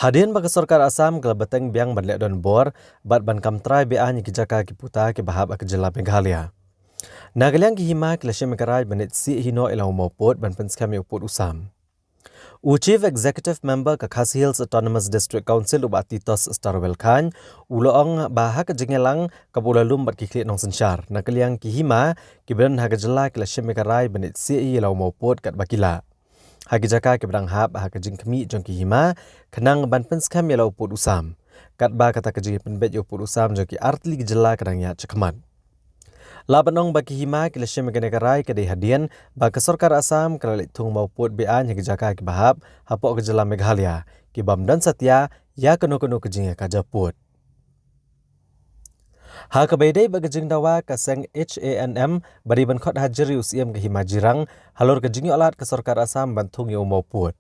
Hadian bagi Sarkar Assam ke beteng biang banlek don bor bat ban kam trai be any ki jaka ki puta ki bahab ak jela Meghalaya. Nagaliang ki hima ki lashe mekaraj banit si hino ila umopot ban penskami upot usam. Chief Executive Member ke Khasi Hills Autonomous District Council ubat Titos Starwell Khan uloong bahak jengelang kabulalum bat kiklik nong sensyar. Nagaliang ki hima ki ben hagajela ki lashe mekaraj banit si ila umopot kat bakila. Hagi jaka ke bedang hab hak jing kemi jong ki hima kenang ban penskam yala uput usam. Kat ba kata keji penbet uput usam jong ki artli jela kadang ya cekaman. Labanong bagi hima ki leshe meganekarai ke hadian ba ke Sarkar Assam kelalik tung mauput bean hagi jaka ki bahab hapok ke jela Meghalaya ki bam dan satya ya keno-keno kejing ya kajaput. Ha kebaidai bagi jing dawa kaseng HANM bari ban khot hajiri usiam ke hima jirang halor ke jingi olat ke Sarkar Assam bantung yo mauput.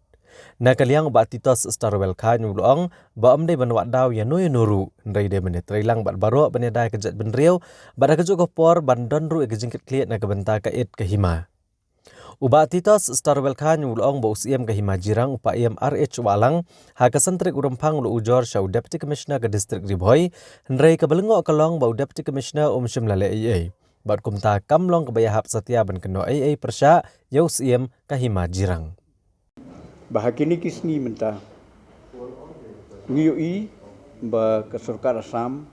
Na kaliang ba Titos Starwell Khan ulong ba amdai ban wadaw ya noy nuru ndai de menit trailang bat baro benedai kejat benriau bat kejuk kopor ban donru ke jingkit kliat na ke benta ka it ke hima. Uba Titos Starwell Khan ulong ba usiam ke hima jirang upa RH walang ha kesentrik urempang lu ujor syau Deputy Commissioner ke distrik Ribhoi ndai ke belengok kelong ba Deputy Commissioner Shimlale AA bat kumta kamlong ke bayahap satya ban keno AA persya ya usiam ke hima jirang. Bahakini kisni mentah ngiyoi ba ke Sarkar Assam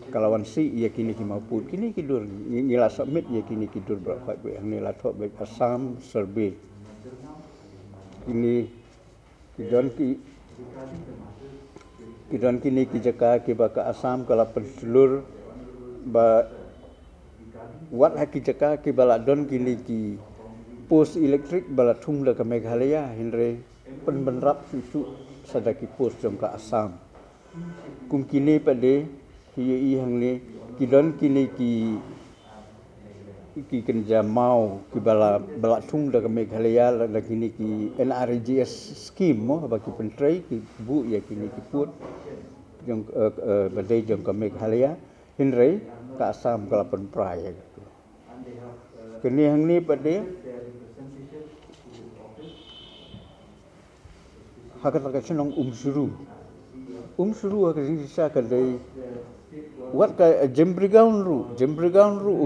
kalawan si ia kini kimaput kini kidur ngila submit ia kini kidur berapa yang nila thok baik Assam survey kini kidon kini kijaka ki ba ke Assam kala pensulur ba wat hakijaka ki baladon kini ki post elektrik bala thung la ke Meghalaya hinre penbenrap susu sadaki post jong ka Assam. Kum kini pada hiyi hang ni kidon kini ki kenja mau ki bala thung la ke Meghalaya la kini ki NRGS scheme mo bagi pentrai ki bu ya kini ki put jong badai jong ka Meghalaya hinre ka Assam kala penprai gitu. Kini hang ni pada hakat senong suru hakat sisa kadai wat ka jembrigaun ru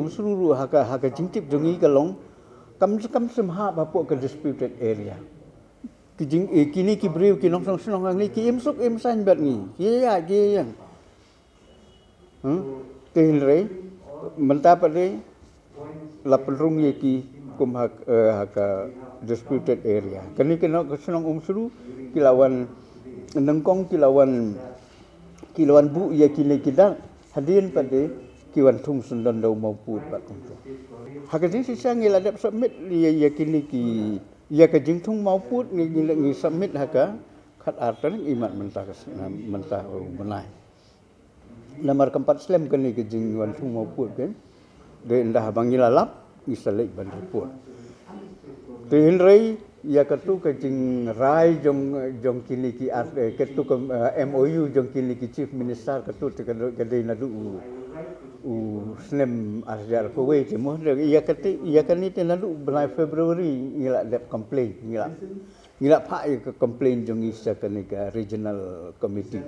suru hakat jingtip jongi kalong kam semha bapo ke disputed area kijing kini ki briu ki nong senong ni ki imsuk imsan bat ni ya yang kehinre menta pade la penrung ye ki kum haka disputed area kini kena senong suru kilawan nengkong kilawan bu ya kini kidang hadian pada kiwan thung sundan dau mauput bat kumtu hakajing sisa ngiladap submit ya kini ki ya kajing thung mauput ngi submit haka khat artan imat mentah menai nomor keempat slam kini kajing wan thung mauput kan de indah bangilalap isalek ban report tehinrei ya ketu kajing rai jong kini ki ketu MOU jong kini ki chief minister ketu kadai nadu snem asjar kowe timo ya kani te nadu bulan Februari ngila dep complain ngila pak ke complain jong isa kani ka regional committee